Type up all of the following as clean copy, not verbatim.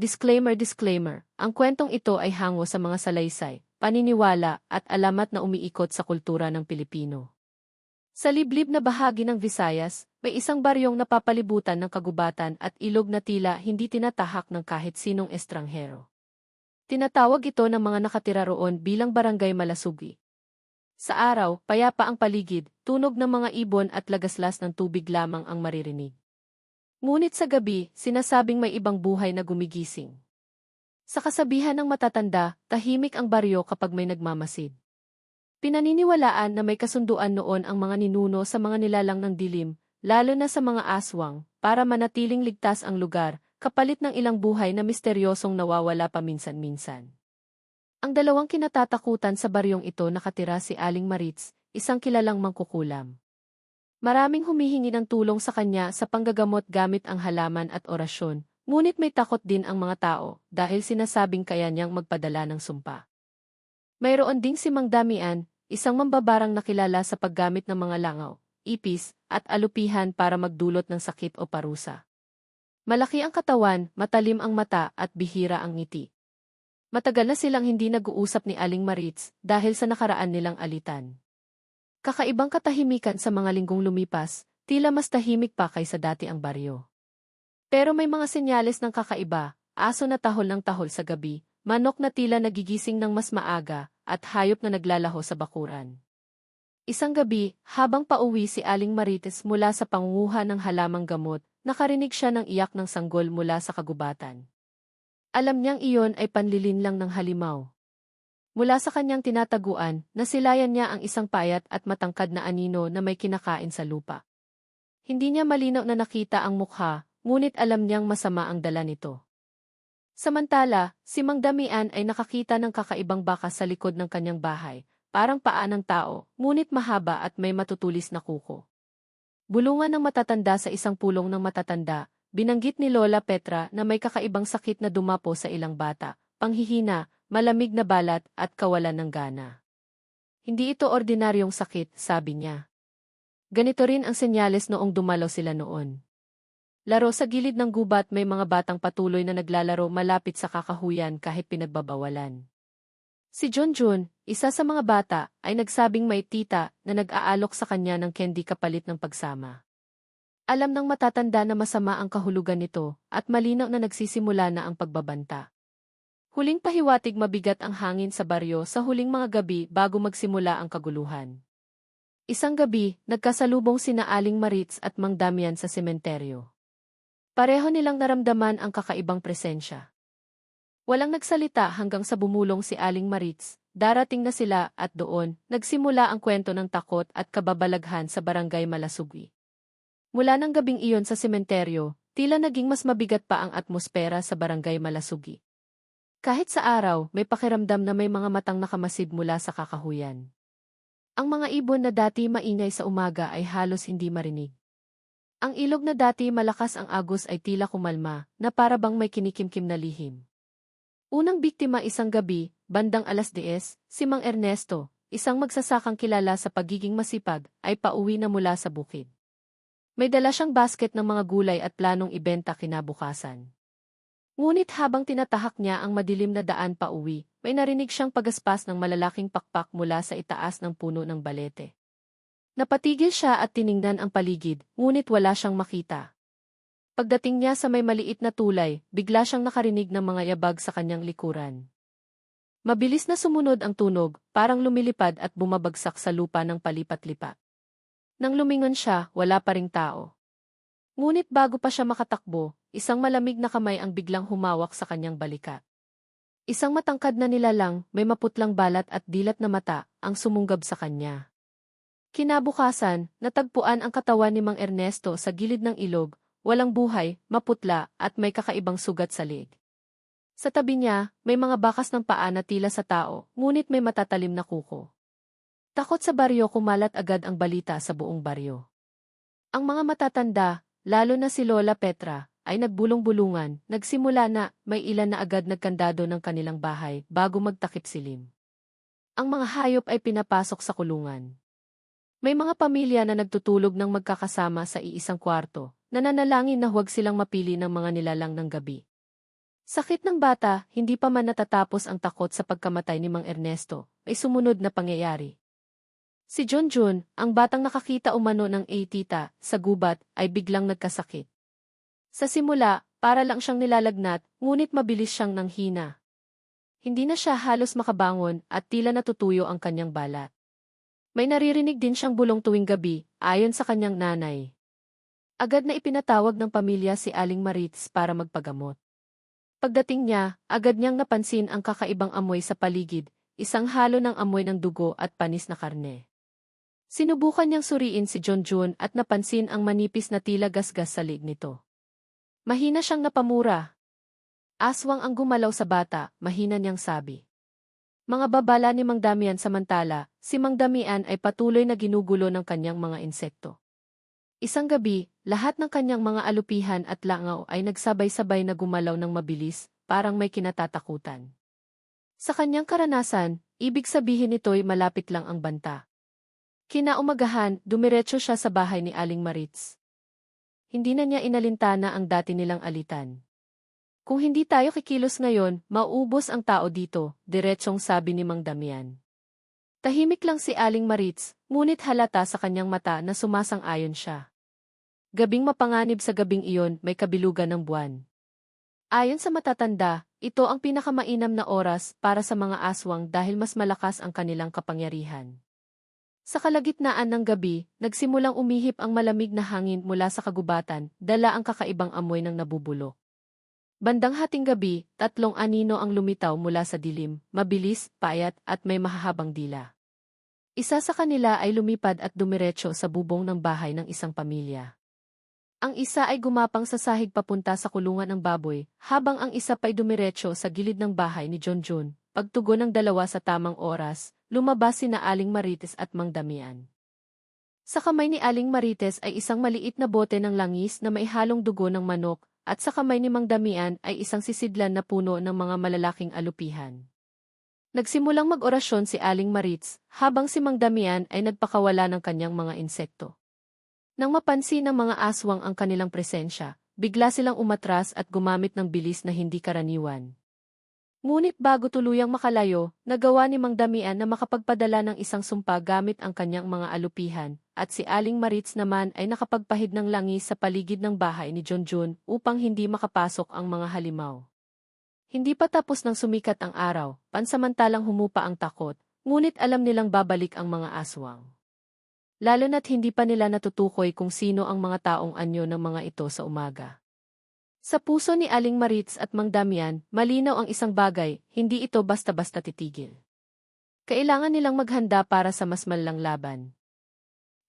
Disclaimer, ang kwentong ito ay hango sa mga salaysay, paniniwala at alamat na umiikot sa kultura ng Pilipino. Sa liblib na bahagi ng Visayas, may isang baryong napapalibutan ng kagubatan at ilog na tila hindi tinatahak ng kahit sinong estranghero. Tinatawag ito ng mga nakatira roon bilang Barangay Malasugi. Sa araw, payapa ang paligid, tunog ng mga ibon at lagaslas ng tubig lamang ang maririnig. Ngunit sa gabi, sinasabing may ibang buhay na gumigising. Sa kasabihan ng matatanda, tahimik ang baryo kapag may nagmamasid. Pinaniniwalaan na may kasunduan noon ang mga ninuno sa mga nilalang ng dilim, lalo na sa mga aswang, para manatiling ligtas ang lugar, kapalit ng ilang buhay na misteryosong nawawala paminsan-minsan. Ang dalawang kinatatakutan sa baryong ito nakatira si Aling Maritz, isang kilalang mangkukulam. Maraming humihingi ng tulong sa kanya sa panggagamot gamit ang halaman at orasyon, ngunit may takot din ang mga tao dahil sinasabing kaya niyang magpadala ng sumpa. Mayroon ding si Mang Damian, isang mambabarang nakilala sa paggamit ng mga langaw, ipis, at alupihan para magdulot ng sakit o parusa. Malaki ang katawan, matalim ang mata at bihira ang ngiti. Matagal na silang hindi nag-uusap ni Aling Maritz dahil sa nakaraan nilang alitan. Kakaibang katahimikan sa mga linggong lumipas, tila mas tahimik pa kaysa dati ang baryo. Pero may mga senyales ng kakaiba, aso na tahol ng tahol sa gabi, manok na tila nagigising ng mas maaga, at hayop na naglalaho sa bakuran. Isang gabi, habang pauwi si Aling Maritz mula sa pangunguha ng halamang gamot, nakarinig siya ng iyak ng sanggol mula sa kagubatan. Alam niyang iyon ay panlilin lang ng halimaw. Mula sa kanyang tinataguan, nasilayan niya ang isang payat at matangkad na anino na may kinakain sa lupa. Hindi niya malinaw na nakita ang mukha, ngunit alam niyang masama ang dala nito. Samantala, si Mang Damian ay nakakita ng kakaibang bakas sa likod ng kanyang bahay, parang paa ng tao, ngunit mahaba at may matutulis na kuko. Bulungan ng matatanda sa isang pulong ng matatanda, binanggit ni Lola Petra na may kakaibang sakit na dumapo sa ilang bata, panghihina, malamig na balat at kawalan ng gana. Hindi ito ordinaryong sakit, sabi niya. Ganito rin ang senyales noong dumalaw sila noon. Laro sa gilid ng gubat, may mga batang patuloy na naglalaro malapit sa kakahuyan kahit pinagbabawalan. Si Junjun, isa sa mga bata, ay nagsabing may tita na nag-aalok sa kanya ng candy kapalit ng pagsama. Alam ng matatanda na masama ang kahulugan nito at malinaw na nagsisimula na ang pagbabanta. Huling pahiwatig, mabigat ang hangin sa baryo sa huling mga gabi bago magsimula ang kaguluhan. Isang gabi, nagkasalubong sina Aling Maritz at Mang Damian sa sementeryo. Pareho nilang naramdaman ang kakaibang presensya. Walang nagsalita hanggang sa bumulong si Aling Maritz, darating na sila at doon, nagsimula ang kwento ng takot at kababalaghan sa Barangay Malasugi. Mula ng gabing iyon sa sementeryo, tila naging mas mabigat pa ang atmosfera sa Barangay Malasugi. Kahit sa araw, may pakiramdam na may mga matang nakamasid mula sa kakahuyan. Ang mga ibon na dati maingay sa umaga ay halos hindi marinig. Ang ilog na dati malakas ang agos ay tila kumalma, na para bang may kinikimkim na lihim. Unang biktima isang gabi, bandang 10:00, si Mang Ernesto, isang magsasakang kilala sa pagiging masipag, ay pauwi na mula sa bukid. May dala siyang basket ng mga gulay at planong ibenta kinabukasan. Ngunit habang tinatahak niya ang madilim na daan pa uwi, may narinig siyang pagaspas ng malalaking pakpak mula sa itaas ng puno ng balete. Napatigil siya at tiningnan ang paligid, ngunit wala siyang makita. Pagdating niya sa may maliit na tulay, bigla siyang nakarinig ng mga yabag sa kanyang likuran. Mabilis na sumunod ang tunog, parang lumilipad at bumabagsak sa lupa ng palipat-lipat. Nang lumingon siya, wala pa ring tao. Ngunit bago pa siya makatakbo, isang malamig na kamay ang biglang humawak sa kanyang balikat. Isang matangkad na nilalang, may maputlang balat at dilat na mata, ang sumunggab sa kanya. Kinabukasan, natagpuan ang katawan ni Mang Ernesto sa gilid ng ilog, walang buhay, maputla, at may kakaibang sugat sa leeg. Sa tabi niya, may mga bakas ng paa na tila sa tao, ngunit may matatalim na kuko. Takot sa baryo, kumalat agad ang balita sa buong baryo. Ang mga matatanda, lalo na si Lola Petra, ay nagbulong-bulungan, nagsimula na may ilan na agad nagkandado ng kanilang bahay bago magtakip silim. Ang mga hayop ay pinapasok sa kulungan. May mga pamilya na nagtutulog ng magkakasama sa iisang kwarto, nananalangin na huwag silang mapili ng mga nilalang ng gabi. Sakit ng bata, hindi pa man natatapos ang takot sa pagkamatay ni Mang Ernesto, ay sumunod na pangyayari. Si Junjun, ang batang nakakita umano ng tita sa gubat, ay biglang nagkasakit. Sa simula, para lang siyang nilalagnat, ngunit mabilis siyang nanghina. Hindi na siya halos makabangon at tila natutuyo ang kanyang balat. May naririnig din siyang bulong tuwing gabi, ayon sa kanyang nanay. Agad na ipinatawag ng pamilya si Aling Maritz para magpagamot. Pagdating niya, agad niyang napansin ang kakaibang amoy sa paligid, isang halo ng amoy ng dugo at panis na karne. Sinubukan niyang suriin si Junjun at napansin ang manipis na tila gasgas sa liig nito. Mahina siyang napamura. Aswang ang gumalaw sa bata, mahina niyang sabi. Mga babala ni Mang Damian samantala, si Mang Damian ay patuloy na ginugulo ng kanyang mga insekto. Isang gabi, lahat ng kanyang mga alupihan at langaw ay nagsabay-sabay na gumalaw ng mabilis, parang may kinatatakutan. Sa kanyang karanasan, ibig sabihin nito'y malapit lang ang banta. Kinaumagahan, dumiretso siya sa bahay ni Aling Maritz. Hindi na niya inalintana ang dati nilang alitan. Kung hindi tayo kikilos ngayon, mauubos ang tao dito, diretsong sabi ni Mang Damian. Tahimik lang si Aling Maritz, ngunit halata sa kanyang mata na sumasang-ayon siya. Gabing mapanganib sa gabing iyon, may kabilugan ng buwan. Ayon sa matatanda, ito ang pinakamainam na oras para sa mga aswang dahil mas malakas ang kanilang kapangyarihan. Sa kalagitnaan ng gabi, nagsimulang umihip ang malamig na hangin mula sa kagubatan, dala ang kakaibang amoy ng nabubulok. Bandang hating gabi, 3 anino ang lumitaw mula sa dilim, mabilis, payat at may mahahabang dila. Isa sa kanila ay lumipad at dumiretso sa bubong ng bahay ng isang pamilya. Ang isa ay gumapang sa sahig papunta sa kulungan ng baboy, habang ang isa pa'y dumiretso sa gilid ng bahay ni Junjun. Pagtugon ng dalawa sa tamang oras, lumabas sina Aling Marites at Mang Damian. Sa kamay ni Aling Marites ay isang maliit na bote ng langis na may halong dugo ng manok, at sa kamay ni Mang Damian ay isang sisidlan na puno ng mga malalaking alupihan. Nagsimulang mag-orasyon si Aling Maritz, habang si Mang Damian ay nagpakawala ng kanyang mga insekto. Nang mapansin ng mga aswang ang kanilang presensya, bigla silang umatras at gumamit ng bilis na hindi karaniwan. Ngunit bago tuluyang makalayo, nagawa ni Mang Damian na makapagpadala ng isang sumpa gamit ang kanyang mga alupihan, at si Aling Maritz naman ay nakapagpahid ng langis sa paligid ng bahay ni Junjun upang hindi makapasok ang mga halimaw. Hindi pa tapos nang sumikat ang araw, pansamantalang humupa ang takot, ngunit alam nilang babalik ang mga aswang. Lalo na't hindi pa nila natutukoy kung sino ang mga taong anyo ng mga ito sa umaga. Sa puso ni Aling Maritz at Mang Damian, malinaw ang isang bagay, hindi ito basta-basta titigil. Kailangan nilang maghanda para sa mas malalang laban.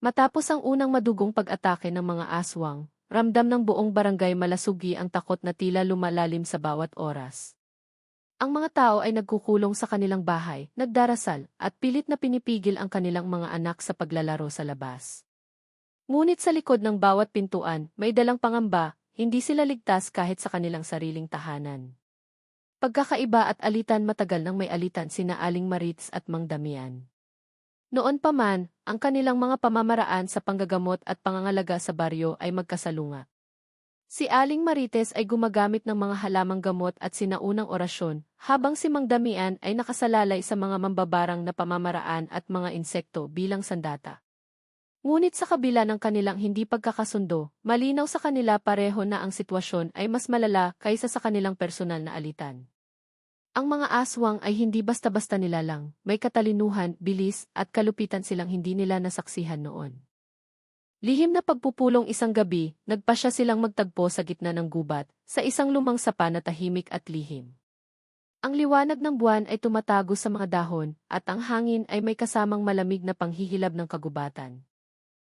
Matapos ang unang madugong pag-atake ng mga aswang, ramdam ng buong barangay malasugi ang takot na tila lumalalim sa bawat oras. Ang mga tao ay nagkukulong sa kanilang bahay, nagdarasal, at pilit na pinipigil ang kanilang mga anak sa paglalaro sa labas. Ngunit sa likod ng bawat pintuan, may dalang pangamba. Hindi sila ligtas kahit sa kanilang sariling tahanan. Pagkakaiba at alitan matagal nang may alitan sina Aling Maritz at Mang Damian. Noon pa man, ang kanilang mga pamamaraan sa panggagamot at pangangalaga sa baryo ay magkasalunga. Si Aling Marites ay gumagamit ng mga halamang gamot at sinaunang orasyon, habang si Mang Damian ay nakasalalay sa mga mambabarang na pamamaraan at mga insekto bilang sandata. Ngunit sa kabila ng kanilang hindi pagkakasundo, malinaw sa kanila pareho na ang sitwasyon ay mas malala kaysa sa kanilang personal na alitan. Ang mga aswang ay hindi basta-basta nilalang, may katalinuhan, bilis, at kalupitan silang hindi nila nasaksihan noon. Lihim na pagpupulong isang gabi, nagpasya silang magtagpo sa gitna ng gubat, sa isang lumang sapa na tahimik at lihim. Ang liwanag ng buwan ay tumatago sa mga dahon, at ang hangin ay may kasamang malamig na panghihilab ng kagubatan.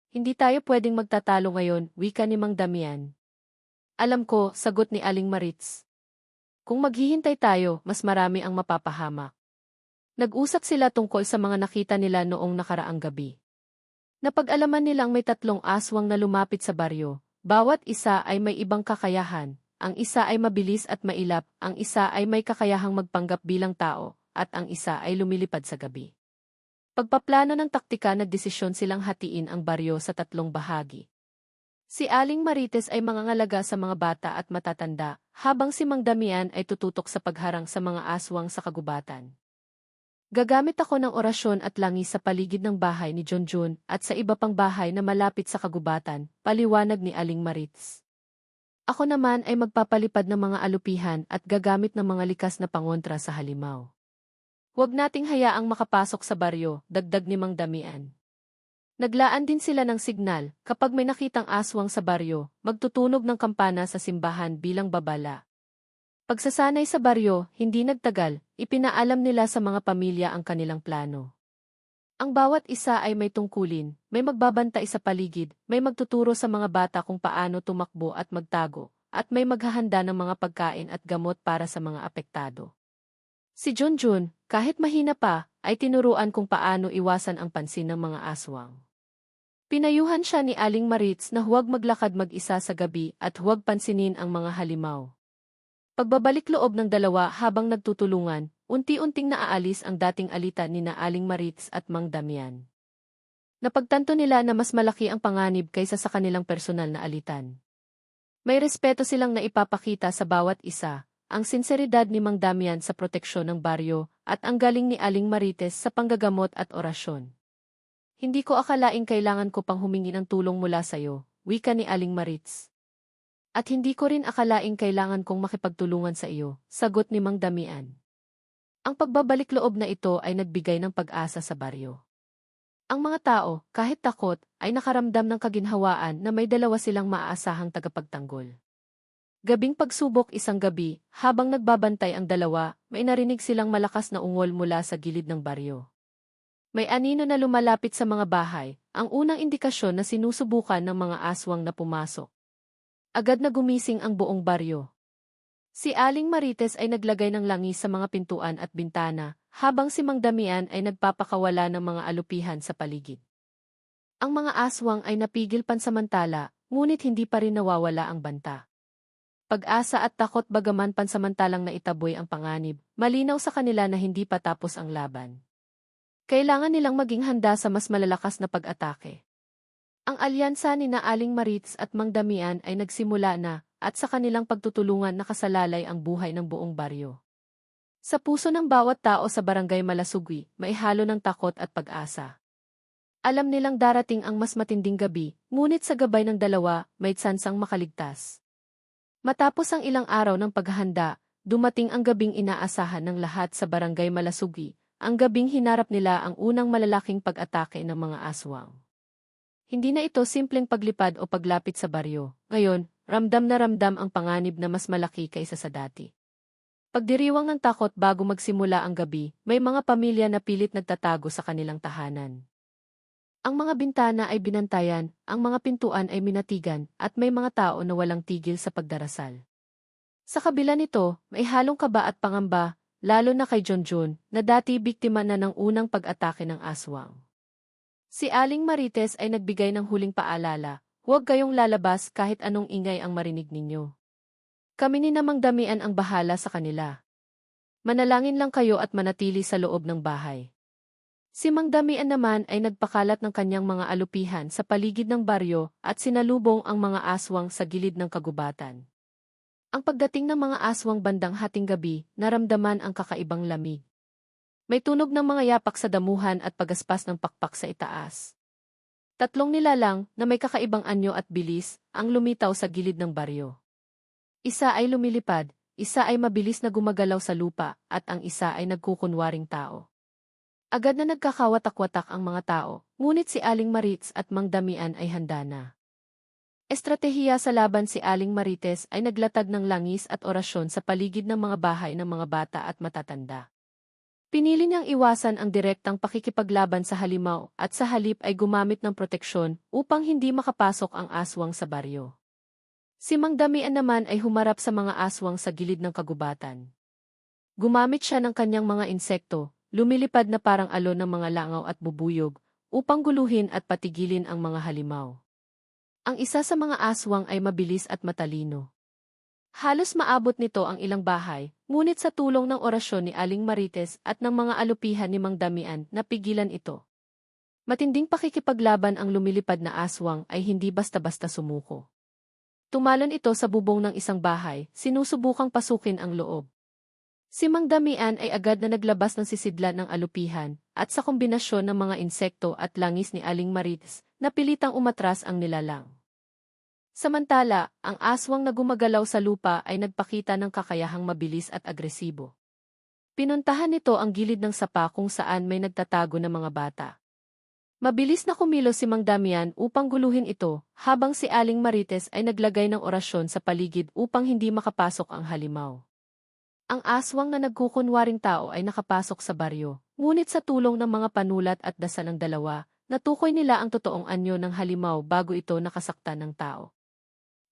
Hindi tayo pwedeng magtatalo ngayon, wika ni Mang Damian. Alam ko, sagot ni Aling Maritz. Kung maghihintay tayo, mas marami ang mapapahamak. Nag-usap sila tungkol sa mga nakita nila noong nakaraang gabi. Napag-alaman nilang may 3 aswang na lumapit sa baryo, bawat isa ay may ibang kakayahan, ang isa ay mabilis at mailap, ang isa ay may kakayahang magpanggap bilang tao, at ang isa ay lumilipad sa gabi. Pagpaplano ng taktika na desisyon silang hatiin ang baryo sa 3 bahagi. Si Aling Marites ay mangangalaga sa mga bata at matatanda, habang si Mang Damian ay tututok sa pagharang sa mga aswang sa kagubatan. Gagamit ako ng orasyon at langis sa paligid ng bahay ni Junjun at sa iba pang bahay na malapit sa kagubatan, paliwanag ni Aling Marites. Ako naman ay magpapalipad ng mga alupihan at gagamit ng mga likas na pangontra sa halimaw. Huwag nating hayaang makapasok sa baryo, dagdag ni Mang Damian. Naglaan din sila ng signal, kapag may nakitang aswang sa baryo, magtutunog ng kampana sa simbahan bilang babala. Pagsasanay sa baryo, hindi nagtagal, ipinaalam nila sa mga pamilya ang kanilang plano. Ang bawat isa ay may tungkulin, may magbabantay sa paligid, may magtuturo sa mga bata kung paano tumakbo at magtago, at may maghahanda ng mga pagkain at gamot para sa mga apektado. Si Junjun, kahit mahina pa, ay tinuruan kung paano iwasan ang pansin ng mga aswang. Pinayuhan siya ni Aling Marites na huwag maglakad mag-isa sa gabi at huwag pansinin ang mga halimaw. Pagbabalik loob ng dalawa habang nagtutulungan, unti-unting naaalis ang dating alitan ni na Aling Marites at Mang Damian. Napagtanto nila na mas malaki ang panganib kaysa sa kanilang personal na alitan. May respeto silang naipapakita sa bawat isa, ang sinseridad ni Mang Damian sa proteksyon ng baryo at ang galing ni Aling Marites sa panggagamot at orasyon. Hindi ko akalaing kailangan ko pang humingi ng tulong mula sa'yo, wika ni Aling Marites. At hindi ko rin akalaing kailangan kong makipagtulungan sa iyo, sagot ni Mang Damian. Ang pagbabalik loob na ito ay nagbigay ng pag-asa sa baryo. Ang mga tao, kahit takot, ay nakaramdam ng kaginhawaan na may dalawa silang maaasahang tagapagtanggol. Gabing pagsubok isang gabi, habang nagbabantay ang dalawa, may narinig silang malakas na ungol mula sa gilid ng baryo. May anino na lumalapit sa mga bahay, ang unang indikasyon na sinusubukan ng mga aswang na pumasok. Agad na gumising ang buong baryo. Si Aling Marites ay naglagay ng langis sa mga pintuan at bintana, habang si Mang Damian ay nagpapakawala ng mga alupihan sa paligid. Ang mga aswang ay napigil pansamantala, ngunit hindi pa rin nawawala ang banta. Pag-asa at takot bagaman pansamantalang naitaboy ang panganib, malinaw sa kanila na hindi pa tapos ang laban. Kailangan nilang maging handa sa mas malalakas na pag-atake. Ang alyansa ni na Aling Marites at Mang Damian ay nagsimula na, at sa kanilang pagtutulungan nakasalalay ang buhay ng buong baryo. Sa puso ng bawat tao sa barangay Malasugwi, may halo ng takot at pag-asa. Alam nilang darating ang mas matinding gabi, ngunit sa gabay ng dalawa, may tsansang makaligtas. Matapos ang ilang araw ng paghahanda, dumating ang gabing inaasahan ng lahat sa barangay Malasugwi, ang gabing hinarap nila ang unang malalaking pag-atake ng mga aswang. Hindi na ito simpleng paglipad o paglapit sa baryo. Ngayon, ramdam na ramdam ang panganib na mas malaki kaysa sa dati. Pagdiriwang ng takot bago magsimula ang gabi, may mga pamilya na pilit nagtatago sa kanilang tahanan. Ang mga bintana ay binantayan, ang mga pintuan ay minatigan, at may mga tao na walang tigil sa pagdarasal. Sa kabila nito, may halong kaba at pangamba, lalo na kay Junjun, na dati biktima na ng unang pag-atake ng aswang. Si Aling Marites ay nagbigay ng huling paalala, huwag kayong lalabas kahit anong ingay ang marinig ninyo. Kami ni Mang Damian ang bahala sa kanila. Manalangin lang kayo at manatili sa loob ng bahay. Si Mang Damian naman ay nagpakalat ng kanyang mga alupihan sa paligid ng baryo at sinalubong ang mga aswang sa gilid ng kagubatan. Ang pagdating ng mga aswang bandang hating gabi, naramdaman ang kakaibang lamig. May tunog ng mga yapak sa damuhan at pagaspas ng pakpak sa itaas. Tatlong nilalang na may kakaibang anyo at bilis ang lumitaw sa gilid ng baryo. Isa ay lumilipad, isa ay mabilis na gumagalaw sa lupa, at ang isa ay nagkukunwaring tao. Agad na nagkakawatak-watak ang mga tao, ngunit si Aling Marites at Mang Damian ay handa na. Estratehiya sa laban si Aling Marites ay naglatag ng langis at orasyon sa paligid ng mga bahay ng mga bata at matatanda. Pinili niyang iwasan ang direktang pakikipaglaban sa halimaw at sa halip ay gumamit ng proteksyon upang hindi makapasok ang aswang sa baryo. Si Mang Damian naman ay humarap sa mga aswang sa gilid ng kagubatan. Gumamit siya ng kanyang mga insekto, lumilipad na parang alon ng mga langaw at bubuyog, upang guluhin at patigilin ang mga halimaw. Ang isa sa mga aswang ay mabilis at matalino. Halos maabot nito ang ilang bahay, ngunit sa tulong ng orasyon ni Aling Marites at ng mga alupihan ni Mang Damian, napigilan ito. Matinding pakikipaglaban ang lumilipad na aswang ay hindi basta-basta sumuko. Tumalon ito sa bubong ng isang bahay, sinusubukang pasukin ang loob. Si Mang Damian ay agad na naglabas ng sisidlan ng alupihan, at sa kombinasyon ng mga insekto at langis ni Aling Marites, napilitang umatras ang nilalang. Samantala, ang aswang na gumagalaw sa lupa ay nagpakita ng kakayahang mabilis at agresibo. Pinuntahan nito ang gilid ng sapa kung saan may nagtatago na mga bata. Mabilis na kumilos si Mang Damian upang guluhin ito, habang si Aling Marites ay naglagay ng orasyon sa paligid upang hindi makapasok ang halimaw. Ang aswang na nagkukunwaring tao ay nakapasok sa baryo, ngunit sa tulong ng mga panulat at dasal ng dalawa, natukoy nila ang totoong anyo ng halimaw bago ito nakasaktan ng tao.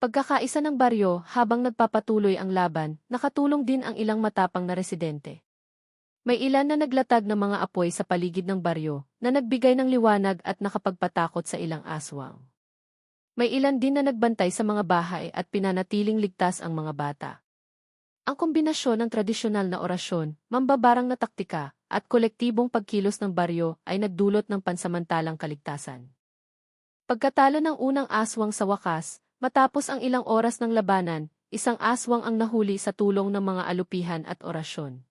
Pagkakaisa ng baryo habang nagpapatuloy ang laban, nakatulong din ang ilang matapang na residente. May ilan na naglatag ng mga apoy sa paligid ng baryo, na nagbigay ng liwanag at nakapagpatakot sa ilang aswang. May ilan din na nagbantay sa mga bahay at pinanatiling ligtas ang mga bata. Ang kombinasyon ng tradisyonal na orasyon, mambabarang na taktika, at kolektibong pagkilos ng baryo ay nagdulot ng pansamantalang kaligtasan. Pagkatalo ng unang aswang sa wakas, matapos ang ilang oras ng labanan, isang aswang ang nahuli sa tulong ng mga alupihan at orasyon.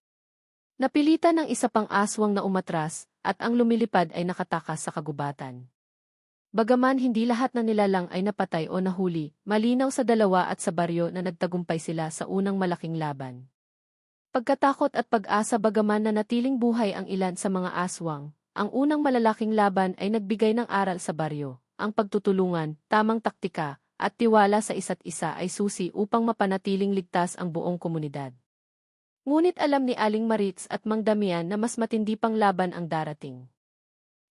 Napilitan ng isa pang aswang na umatras, at ang lumilipad ay nakatakas sa kagubatan. Bagaman hindi lahat na nilalang ay napatay o nahuli, malinaw sa dalawa at sa baryo na nagtagumpay sila sa unang malaking laban. Pagkatakot at pag-asa bagaman na natiling buhay ang ilan sa mga aswang, ang unang malalaking laban ay nagbigay ng aral sa baryo, ang pagtutulungan, tamang taktika, at tiwala sa isa't isa ay susi upang mapanatiling ligtas ang buong komunidad. Ngunit alam ni Aling Marites at Mang Damian na mas matindi pang laban ang darating.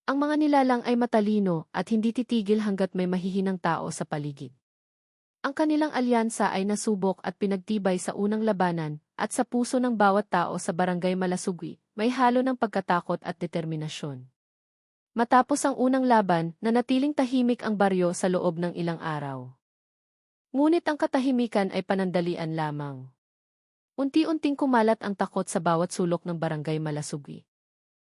Ang mga nilalang ay matalino at hindi titigil hanggat may mahihinang tao sa paligid. Ang kanilang alyansa ay nasubok at pinagtibay sa unang labanan, at sa puso ng bawat tao sa Barangay Malasugwi, may halo ng pagkatakot at determinasyon. Matapos ang unang laban, nanatiling tahimik ang baryo sa loob ng ilang araw. Ngunit ang katahimikan ay panandalian lamang. Unti-unting kumalat ang takot sa bawat sulok ng Barangay Malasugwi.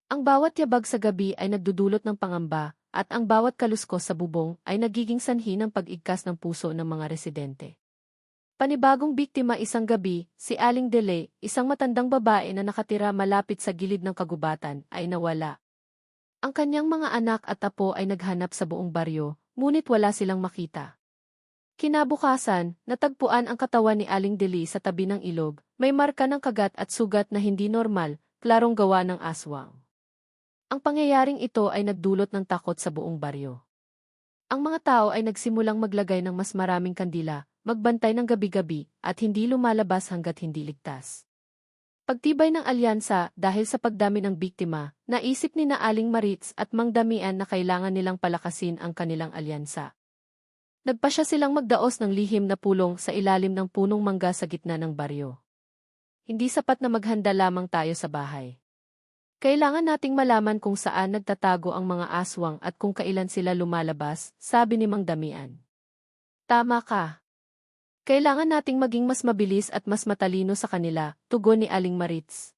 Ang bawat yabag sa gabi ay nagdudulot ng pangamba, at ang bawat kaluskos sa bubong ay nagiging sanhi ng pag-igkas ng puso ng mga residente. Panibagong biktima isang gabi, si Aling Dele, isang matandang babae na nakatira malapit sa gilid ng kagubatan, ay nawala. Ang kanyang mga anak at apo ay naghanap sa buong baryo, ngunit wala silang makita. Kinabukasan, natagpuan ang katawan ni Aling Deli sa tabi ng ilog, may marka ng kagat at sugat na hindi normal, klarong gawa ng aswang. Ang pangyayaring ito ay nagdulot ng takot sa buong baryo. Ang mga tao ay nagsimulang maglagay ng mas maraming kandila, magbantay ng gabi-gabi, at hindi lumalabas hanggat hindi ligtas. Pagtibay ng alyansa dahil sa pagdami ng biktima, naisip ni na Aling Marites at Mang Damian na kailangan nilang palakasin ang kanilang alyansa. Nagpasya silang magdaos ng lihim na pulong sa ilalim ng punong mangga sa gitna ng baryo. Hindi sapat na maghanda lamang tayo sa bahay. Kailangan nating malaman kung saan nagtatago ang mga aswang at kung kailan sila lumalabas, sabi ni Mang Damian. Tama ka. Kailangan nating maging mas mabilis at mas matalino sa kanila, tugon ni Aling Marites.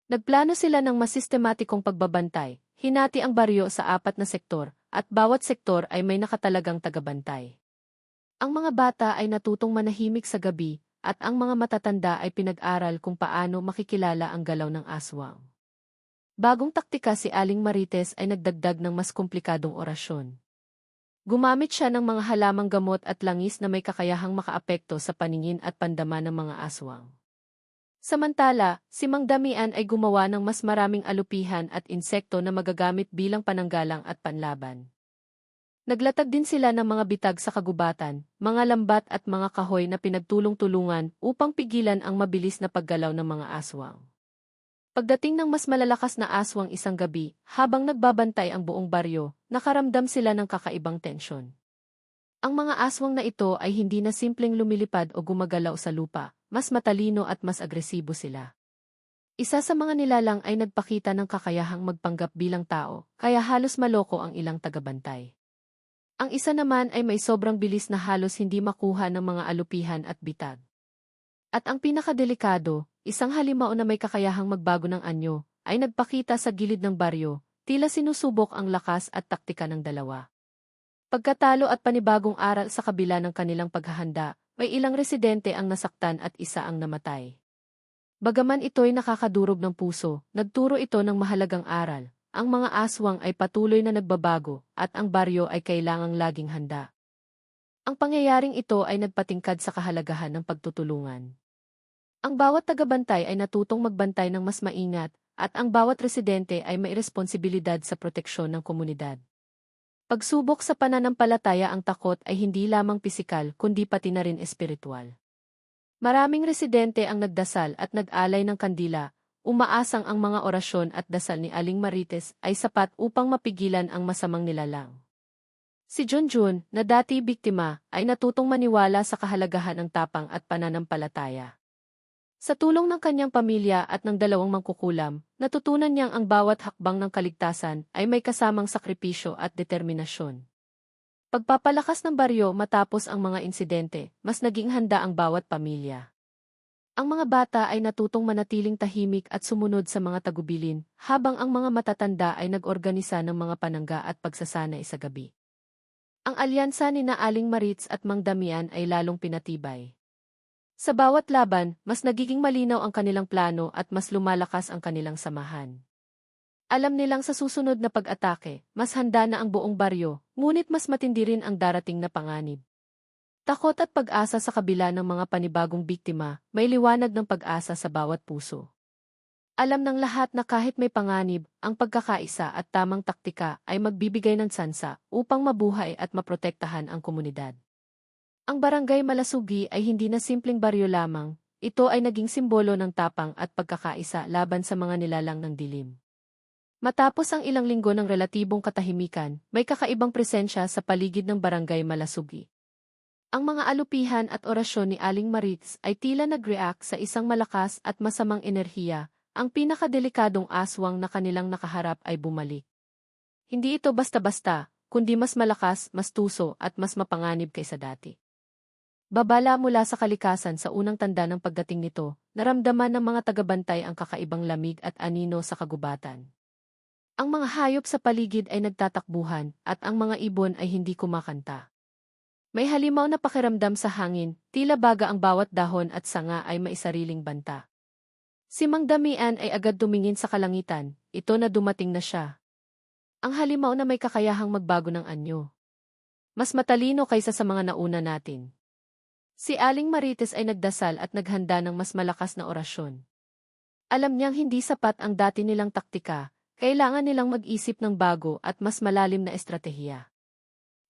Nagplano sila ng mas sistematikong pagbabantay, hinati ang baryo sa 4 na sektor, at bawat sektor ay may nakatalagang tagabantay. Ang mga bata ay natutong manahimik sa gabi, at ang mga matatanda ay pinag-aral kung paano makikilala ang galaw ng aswang. Bagong taktika si Aling Marites ay nagdagdag ng mas komplikadong orasyon. Gumamit siya ng mga halamang gamot at langis na may kakayahang makaapekto sa paningin at pandama ng mga aswang. Samantala, si Mang Damian ay gumawa ng mas maraming alupihan at insekto na magagamit bilang pananggalang at panlaban. Naglatag din sila ng mga bitag sa kagubatan, mga lambat at mga kahoy na pinagtulong-tulungan upang pigilan ang mabilis na paggalaw ng mga aswang. Pagdating ng mas malalakas na aswang isang gabi, habang nagbabantay ang buong baryo, nakaramdam sila ng kakaibang tensyon. Ang mga aswang na ito ay hindi na simpleng lumilipad o gumagalaw sa lupa, mas matalino at mas agresibo sila. Isa sa mga nilalang ay nagpakita ng kakayahang magpanggap bilang tao, kaya halos maloko ang ilang tagabantay. Ang isa naman ay may sobrang bilis na halos hindi makuha ng mga alupihan at bitag. At ang pinakadelikado, isang halimaw na may kakayahang magbago ng anyo, ay nagpakita sa gilid ng baryo, tila sinusubok ang lakas at taktika ng dalawa. Pagkatalo at panibagong aral sa kabila ng kanilang paghahanda, may ilang residente ang nasaktan at isa ang namatay. Bagaman ito'y nakakadurog ng puso, nagturo ito ng mahalagang aral. Ang mga aswang ay patuloy na nagbabago at ang baryo ay kailangang laging handa. Ang pangyayaring ito ay nagpatingkad sa kahalagahan ng pagtutulungan. Ang bawat tagabantay ay natutong magbantay ng mas maingat at ang bawat residente ay may responsibilidad sa proteksyon ng komunidad. Pagsubok sa pananampalataya, ang takot ay hindi lamang pisikal kundi pati na rin espiritual. Maraming residente ang nagdasal at nag-alay ng kandila, umaasang ang mga orasyon at dasal ni Aling Marites ay sapat upang mapigilan ang masamang nilalang. Si Junjun, na dati biktima, ay natutong maniwala sa kahalagahan ng tapang at pananampalataya. Sa tulong ng kanyang pamilya at ng dalawang mangkukulam, natutunan niyang ang bawat hakbang ng kaligtasan ay may kasamang sakripisyo at determinasyon. Pagpapalakas ng baryo matapos ang mga insidente, mas naging handa ang bawat pamilya. Ang mga bata ay natutong manatiling tahimik at sumunod sa mga tagubilin, habang ang mga matatanda ay nag-organisa ng mga panangga at pagsasanay sa gabi. Ang alyansa ni Aling Maritz at Mang Damian ay lalong pinatibay. Sa bawat laban, mas nagiging malinaw ang kanilang plano at mas lumalakas ang kanilang samahan. Alam nilang sa susunod na pag-atake, mas handa na ang buong baryo, ngunit mas matindi rin ang darating na panganib. Takot at pag-asa sa kabila ng mga panibagong biktima, may liwanag ng pag-asa sa bawat puso. Alam ng lahat na kahit may panganib, ang pagkakaisa at tamang taktika ay magbibigay ng tsansa upang mabuhay at maprotektahan ang komunidad. Ang Barangay Malasugi ay hindi na simpleng baryo lamang, ito ay naging simbolo ng tapang at pagkakaisa laban sa mga nilalang ng dilim. Matapos ang ilang linggo ng relatibong katahimikan, may kakaibang presensya sa paligid ng Barangay Malasugi. Ang mga alupihan at orasyon ni Aling Maritz ay tila nag-react sa isang malakas at masamang enerhiya, ang pinakadelikadong aswang na kanilang nakaharap ay bumalik. Hindi ito basta-basta, kundi mas malakas, mas tuso at mas mapanganib kaysa dati. Babala mula sa kalikasan sa unang tanda ng pagdating nito, naramdaman ng mga tagabantay ang kakaibang lamig at anino sa kagubatan. Ang mga hayop sa paligid ay nagtatakbuhan at ang mga ibon ay hindi kumakanta. May halimaw na pakiramdam sa hangin, tila baga ang bawat dahon at sanga ay may sariling banta. Si Mang Damian ay agad tumingin sa kalangitan, ito na dumating na siya. Ang halimaw na may kakayahang magbago ng anyo. Mas matalino kaysa sa mga nauna natin. Si Aling Marites ay nagdasal at naghanda ng mas malakas na orasyon. Alam niyang hindi sapat ang dati nilang taktika, kailangan nilang mag-isip ng bago at mas malalim na estratehiya.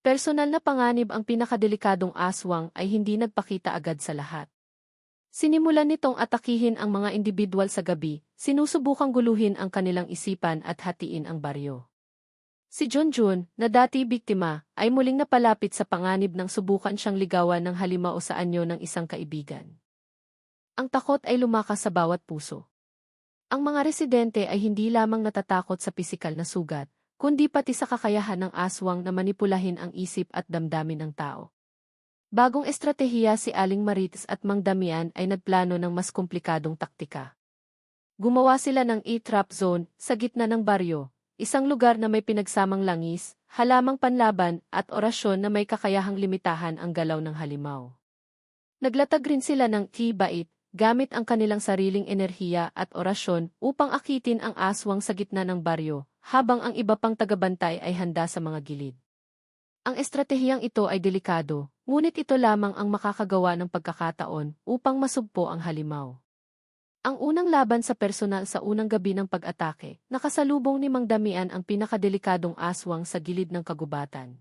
Personal na panganib, ang pinakadelikadong aswang ay hindi nagpakita agad sa lahat. Sinimulan nitong atakihin ang mga individual sa gabi, sinusubukang guluhin ang kanilang isipan at hatiin ang baryo. Si Junjun, na dati biktima, ay muling napalapit sa panganib nang subukan siyang ligawan ng halimaw sa anyo ng isang kaibigan. Ang takot ay lumakas sa bawat puso. Ang mga residente ay hindi lamang natatakot sa pisikal na sugat, kundi pati sa kakayahan ng aswang na manipulahin ang isip at damdamin ng tao. Bagong estratehiya, si Aling Maritz at Mang Damian ay nagplano ng mas komplikadong taktika. Gumawa sila ng e-trap zone sa gitna ng baryo, isang lugar na may pinagsamang langis, halamang panlaban at orasyon na may kakayahang limitahan ang galaw ng halimaw. Naglatag rin sila ng T-bait, gamit ang kanilang sariling enerhiya at orasyon upang akitin ang aswang sa gitna ng baryo, habang ang iba pang tagabantay ay handa sa mga gilid. Ang estratehiyang ito ay delikado, ngunit ito lamang ang makakagawa ng pagkakataon upang masugpo ang halimaw. Ang unang laban sa personal sa unang gabi ng pag-atake, nakasalubong ni Mang Damian ang pinakadelikadong aswang sa gilid ng kagubatan.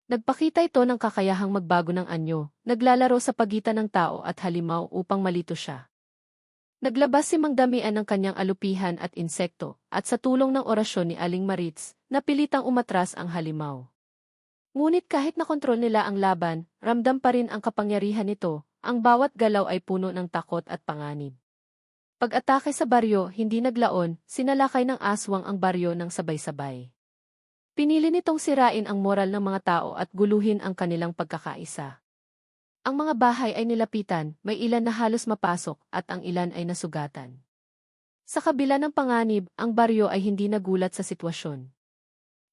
Nagpakita ito ng kakayahang magbago ng anyo, naglalaro sa pagitan ng tao at halimaw upang malito siya. Naglabas si Mang Damian ng kanyang alupihan at insekto, at sa tulong ng orasyon ni Aling Maritz, napilitang umatras ang halimaw. Ngunit kahit nakontrol nila ang laban, ramdam pa rin ang kapangyarihan nito, ang bawat galaw ay puno ng takot at panganib. Pag-atake sa baryo, hindi naglaon, sinalakay ng aswang ang baryo ng sabay-sabay. Pinili nitong sirain ang moral ng mga tao at guluhin ang kanilang pagkakaisa. Ang mga bahay ay nilapitan, may ilan na halos mapasok at ang ilan ay nasugatan. Sa kabila ng panganib, ang baryo ay hindi nagulat sa sitwasyon.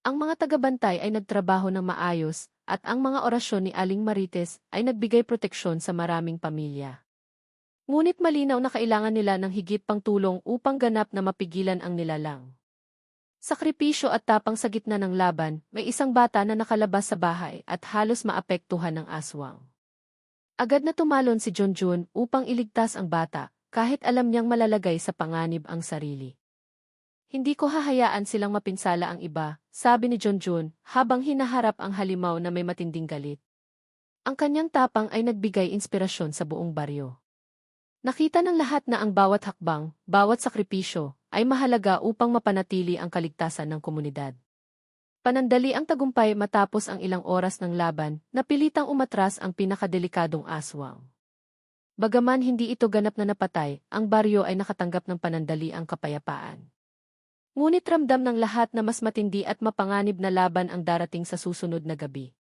Ang mga tagabantay ay nagtrabaho ng maayos, at ang mga orasyon ni Aling Marites ay nagbigay proteksyon sa maraming pamilya. Ngunit malinaw na kailangan nila ng higit pang tulong upang ganap na mapigilan ang nilalang. Sakripisyo at tapang sa gitna ng laban, may isang bata na nakalabas sa bahay at halos maapektuhan ng aswang. Agad na tumalon si Junjun upang iligtas ang bata, kahit alam niyang malalagay sa panganib ang sarili. Hindi ko hahayaan silang mapinsala ang iba, sabi ni Junjun, habang hinaharap ang halimaw na may matinding galit. Ang kanyang tapang ay nagbigay inspirasyon sa buong baryo. Nakita ng lahat na ang bawat hakbang, bawat sakripisyo, ay mahalaga upang mapanatili ang kaligtasan ng komunidad. Panandali ang tagumpay matapos ang ilang oras ng laban, napilitang umatras ang pinakadelikadong aswang. Bagaman hindi ito ganap na napatay, ang baryo ay nakatanggap ng panandaliang kapayapaan. Ngunit ramdam ng lahat na mas matindi at mapanganib na laban ang darating sa susunod na gabi.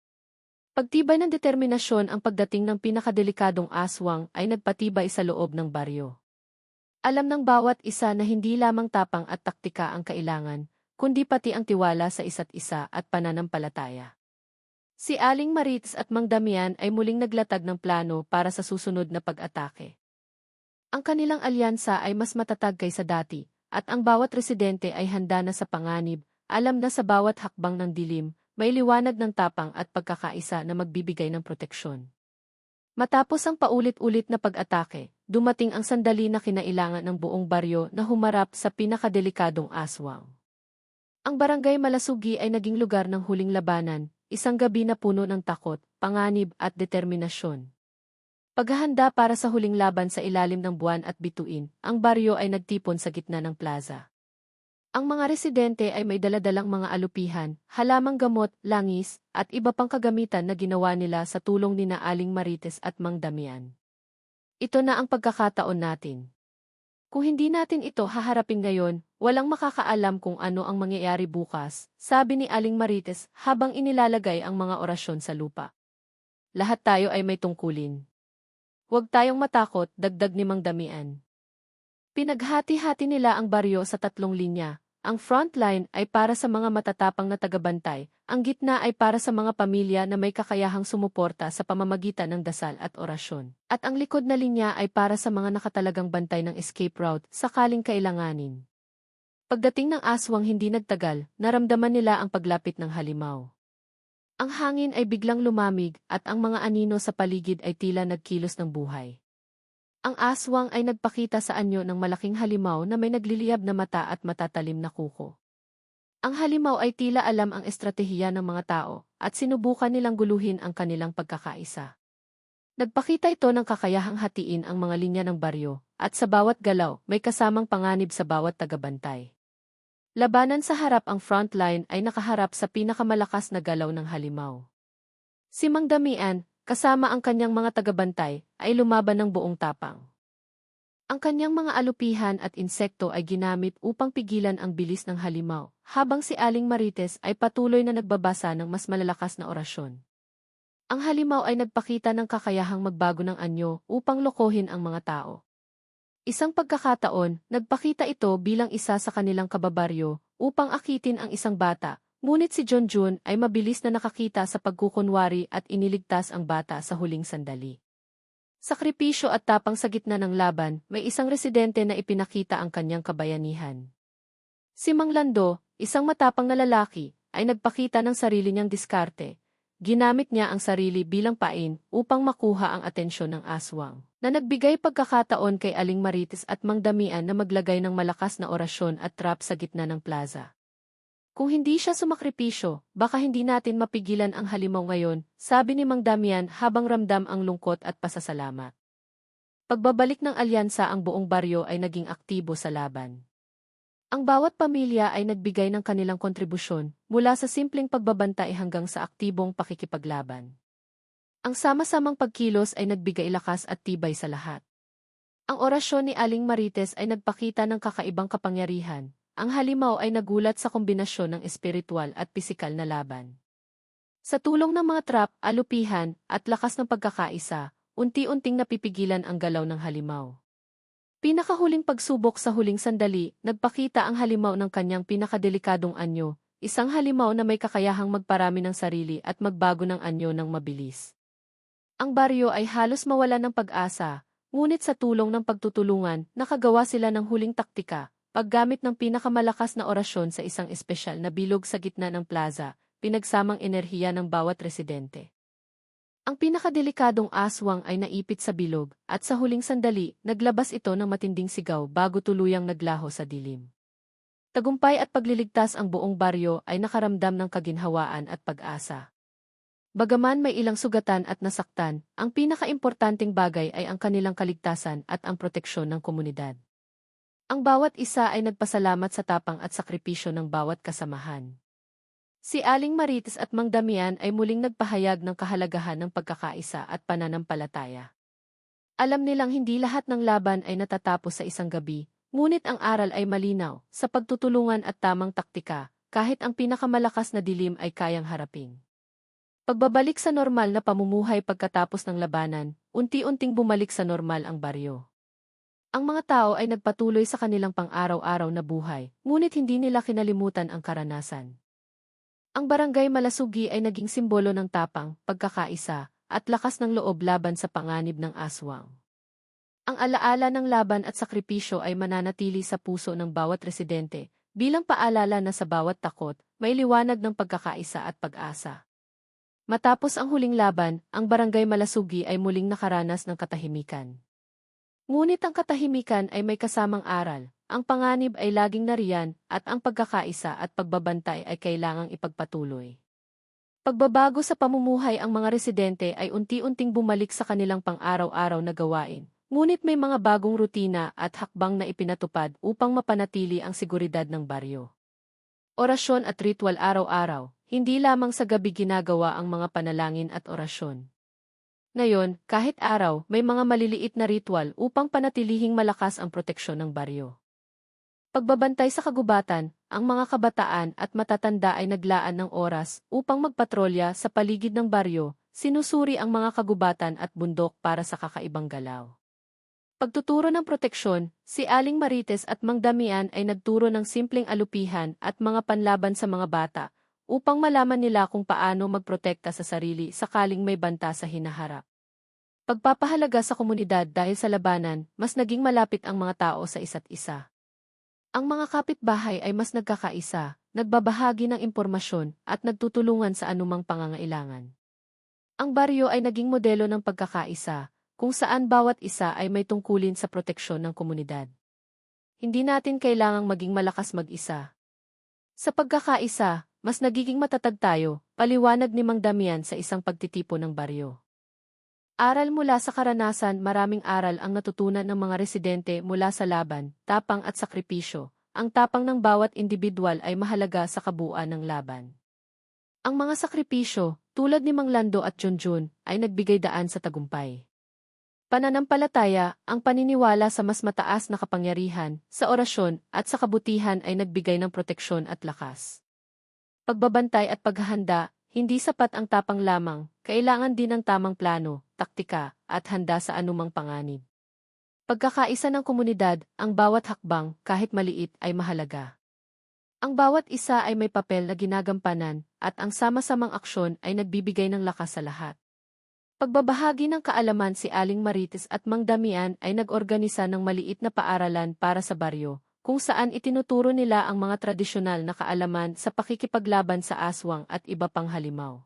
Pagtibay ng determinasyon ang pagdating ng pinakadelikadong aswang ay nagpatibay sa loob ng baryo. Alam ng bawat isa na hindi lamang tapang at taktika ang kailangan, kundi pati ang tiwala sa isa't isa at pananampalataya. Si Aling Marites at Mang Damian ay muling naglatag ng plano para sa susunod na pag-atake. Ang kanilang alyansa ay mas matatag kaysa dati, at ang bawat residente ay handa na sa panganib, alam na sa bawat hakbang ng dilim, may liwanag ng tapang at pagkakaisa na magbibigay ng proteksyon. Matapos ang paulit-ulit na pag-atake, dumating ang sandali na kinailangan ng buong baryo na humarap sa pinakadelikadong aswang. Ang barangay Malasugi ay naging lugar ng huling labanan, isang gabi na puno ng takot, panganib at determinasyon. Paghahanda para sa huling laban sa ilalim ng buwan at bituin, ang baryo ay nagtipon sa gitna ng plaza. Ang mga residente ay may daladalang mga alupihan, halamang gamot, langis, at iba pang kagamitan na ginawa nila sa tulong ni Aling Marites at Mang Damian. Ito na ang pagkakataon natin. Kung hindi natin ito haharapin ngayon, walang makakaalam kung ano ang mangyayari bukas, sabi ni Aling Marites habang inilalagay ang mga orasyon sa lupa. Lahat tayo ay may tungkulin. Huwag tayong matakot, dagdag ni Mang Damian. Pinaghati-hati nila ang baryo sa 3 linya. Ang front line ay para sa mga matatapang na tagabantay, ang gitna ay para sa mga pamilya na may kakayahang sumuporta sa pamamagitan ng dasal at orasyon. At ang likod na linya ay para sa mga nakatalagang bantay ng escape route sakaling kailanganin. Pagdating ng aswang hindi nagtagal, naramdaman nila ang paglapit ng halimaw. Ang hangin ay biglang lumamig at ang mga anino sa paligid ay tila nagkilos ng buhay. Ang aswang ay nagpakita sa anyo ng malaking halimaw na may nagliliyab na mata at matatalim na kuko. Ang halimaw ay tila alam ang estratehiya ng mga tao at sinubukan nilang guluhin ang kanilang pagkakaisa. Nagpakita ito ng kakayahang hatiin ang mga linya ng baryo at sa bawat galaw may kasamang panganib sa bawat tagabantay. Labanan sa harap ang frontline ay nakaharap sa pinakamalakas na galaw ng halimaw. Si Mang Damian, kasama ang kanyang mga tagabantay, ay lumaban ng buong tapang. Ang kanyang mga alupihan at insekto ay ginamit upang pigilan ang bilis ng halimaw, habang si Aling Marites ay patuloy na nagbabasa ng mas malalakas na orasyon. Ang halimaw ay nagpakita ng kakayahang magbago ng anyo upang lokohin ang mga tao. Isang pagkakataon, nagpakita ito bilang isa sa kanilang kababaryo upang akitin ang isang bata, ngunit si Junjun ay mabilis na nakakita sa pagkukunwari at iniligtas ang bata sa huling sandali. Sakripisyo at tapang sa gitna ng laban, may isang residente na ipinakita ang kanyang kabayanihan. Si Mang Lando, isang matapang na lalaki, ay nagpakita ng sarili niyang diskarte. Ginamit niya ang sarili bilang pain upang makuha ang atensyon ng aswang, na nagbigay pagkakataon kay Aling Marites at Mang Damian na maglagay ng malakas na orasyon at trap sa gitna ng plaza. Kung hindi siya sumakripisyo, baka hindi natin mapigilan ang halimaw ngayon, sabi ni Mang Damian habang ramdam ang lungkot at pasasalamat. Pagbabalik ng alyansa ang buong baryo ay naging aktibo sa laban. Ang bawat pamilya ay nagbigay ng kanilang kontribusyon, mula sa simpleng pagbabantay hanggang sa aktibong pakikipaglaban. Ang sama-samang pagkilos ay nagbigay lakas at tibay sa lahat. Ang orasyon ni Aling Marites ay nagpakita ng kakaibang kapangyarihan. Ang halimaw ay nagulat sa kombinasyon ng espiritual at pisikal na laban. Sa tulong ng mga trap, alupihan, at lakas ng pagkakaisa, unti-unting napipigilan ang galaw ng halimaw. Pinakahuling pagsubok sa huling sandali, nagpakita ang halimaw ng kanyang pinakadelikadong anyo, isang halimaw na may kakayahang magparami ng sarili at magbago ng anyo ng mabilis. Ang baryo ay halos mawala ng pag-asa, ngunit sa tulong ng pagtutulungan, nakagawa sila ng huling taktika, paggamit ng pinakamalakas na orasyon sa isang espesyal na bilog sa gitna ng plaza, pinagsamang enerhiya ng bawat residente. Ang pinakadelikadong aswang ay naipit sa bilog, at sa huling sandali, naglabas ito ng matinding sigaw bago tuluyang naglaho sa dilim. Tagumpay at pagliligtas ang buong baryo ay nakaramdam ng kaginhawaan at pag-asa. Bagaman may ilang sugatan at nasaktan, ang pinakaimportanteng bagay ay ang kanilang kaligtasan at ang proteksyon ng komunidad. Ang bawat isa ay nagpasalamat sa tapang at sakripisyo ng bawat kasamahan. Si Aling Marites at Mang Damian ay muling nagpahayag ng kahalagahan ng pagkakaisa at pananampalataya. Alam nilang hindi lahat ng laban ay natatapos sa isang gabi, ngunit ang aral ay malinaw, sa pagtutulungan at tamang taktika, kahit ang pinakamalakas na dilim ay kayang harapin. Pagbabalik sa normal na pamumuhay pagkatapos ng labanan, unti-unting bumalik sa normal ang baryo. Ang mga tao ay nagpatuloy sa kanilang pang-araw-araw na buhay, ngunit hindi nila kinalimutan ang karanasan. Ang barangay Malasugi ay naging simbolo ng tapang, pagkakaisa, at lakas ng loob laban sa panganib ng aswang. Ang alaala ng laban at sakripisyo ay mananatili sa puso ng bawat residente, bilang paalala na sa bawat takot, may liwanag ng pagkakaisa at pag-asa. Matapos ang huling laban, ang barangay Malasugi ay muling nakaranas ng katahimikan. Ngunit ang katahimikan ay may kasamang aral. Ang panganib ay laging nariyan at ang pagkakaisa at pagbabantay ay kailangang ipagpatuloy. Pagbabago sa pamumuhay ang mga residente ay unti-unting bumalik sa kanilang pang-araw-araw na gawain, ngunit may mga bagong rutina at hakbang na ipinatupad upang mapanatili ang seguridad ng baryo. Orasyon at ritual araw-araw, hindi lamang sa gabi ginagawa ang mga panalangin at orasyon. Ngayon, kahit araw, may mga maliliit na ritual upang panatilihing malakas ang proteksyon ng baryo. Pagbabantay sa kagubatan, ang mga kabataan at matatanda ay naglaan ng oras upang magpatrolya sa paligid ng baryo, sinusuri ang mga kagubatan at bundok para sa kakaibang galaw. Pagtuturo ng proteksyon, si Aling Marites at Mang Damian ay nagturo ng simpleng alupihan at mga panlaban sa mga bata, upang malaman nila kung paano magprotekta sa sarili sakaling may banta sa hinaharap. Pagpapahalaga sa komunidad dahil sa labanan, mas naging malapit ang mga tao sa isa't isa. Ang mga kapitbahay ay mas nagkakaisa, nagbabahagi ng impormasyon, at nagtutulungan sa anumang pangangailangan. Ang baryo ay naging modelo ng pagkakaisa, kung saan bawat isa ay may tungkulin sa proteksyon ng komunidad. Hindi natin kailangang maging malakas mag-isa. Sa pagkakaisa, mas nagiging matatag tayo, paliwanag ni Mang Damian sa isang pagtitipon ng baryo. Aral mula sa karanasan, maraming aral ang natutunan ng mga residente mula sa laban, tapang at sakripisyo. Ang tapang ng bawat individual ay mahalaga sa kabuuan ng laban. Ang mga sakripisyo, tulad ni Mang Lando at Junjun, ay nagbigay daan sa tagumpay. Pananampalataya, ang paniniwala sa mas mataas na kapangyarihan, sa orasyon, at sa kabutihan ay nagbigay ng proteksyon at lakas. Pagbabantay at paghahanda, hindi sapat ang tapang lamang, kailangan din ng tamang plano, taktika, at handa sa anumang panganib. Pagkakaisa ng komunidad, ang bawat hakbang, kahit maliit, ay mahalaga. Ang bawat isa ay may papel na ginagampanan, at ang sama-samang aksyon ay nagbibigay ng lakas sa lahat. Pagbabahagi ng kaalaman, si Aling Marites at Mang Damian ay nag-organisa ng maliit na paaralan para sa baryo, kung saan itinuturo nila ang mga tradisyonal na kaalaman sa pakikipaglaban sa aswang at iba pang halimaw.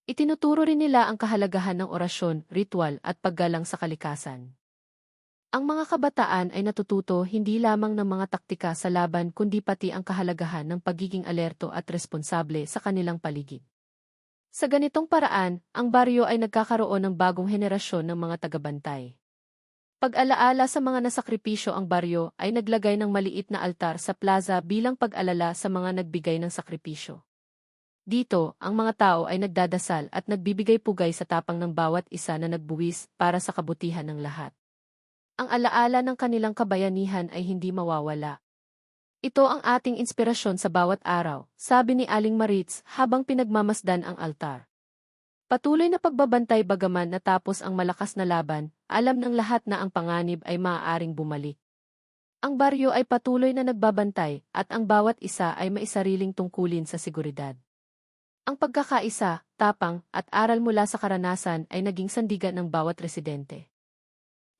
Itinuturo rin nila ang kahalagahan ng orasyon, ritual at paggalang sa kalikasan. Ang mga kabataan ay natututo hindi lamang ng mga taktika sa laban kundi pati ang kahalagahan ng pagiging alerto at responsable sa kanilang paligid. Sa ganitong paraan, ang baryo ay nagkakaroon ng bagong henerasyon ng mga tagabantay. Pag-alaala sa mga nasakripisyo, ang baryo ay naglagay ng maliit na altar sa plaza bilang pag-alala sa mga nagbigay ng sakripisyo. Dito, ang mga tao ay nagdadasal at nagbibigay pugay sa tapang ng bawat isa na nagbuwis para sa kabutihan ng lahat. Ang alaala ng kanilang kabayanihan ay hindi mawawala. Ito ang ating inspirasyon sa bawat araw, sabi ni Aling Marites habang pinagmamasdan ang altar. Patuloy na pagbabantay bagaman natapos ang malakas na laban, alam ng lahat na ang panganib ay maaaring bumalik. Ang baryo ay patuloy na nagbabantay at ang bawat isa ay may sariling tungkulin sa seguridad. Ang pagkakaisa, tapang, at aral mula sa karanasan ay naging sandigan ng bawat residente.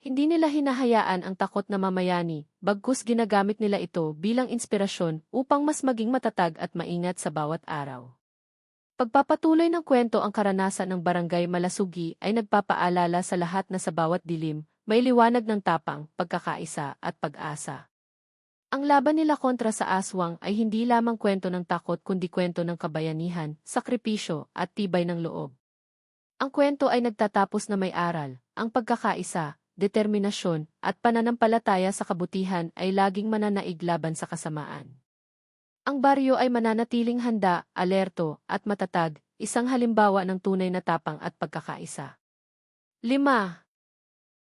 Hindi nila hinahayaan ang takot na mamayani, bagkus ginagamit nila ito bilang inspirasyon upang mas maging matatag at maingat sa bawat araw. Pagpapatuloy ng kwento ang karanasan ng Barangay Malasugi ay nagpapaalala sa lahat na sa bawat dilim, may liwanag ng tapang, pagkakaisa at pag-asa. Ang laban nila kontra sa aswang ay hindi lamang kwento ng takot kundi kwento ng kabayanihan, sakripisyo at tibay ng loob. Ang kwento ay nagtatapos na may aral, ang pagkakaisa, determinasyon at pananampalataya sa kabutihan ay laging mananaig laban sa kasamaan. Ang baryo ay mananatiling handa, alerto, at matatag, isang halimbawa ng tunay na tapang at pagkakaisa. 5.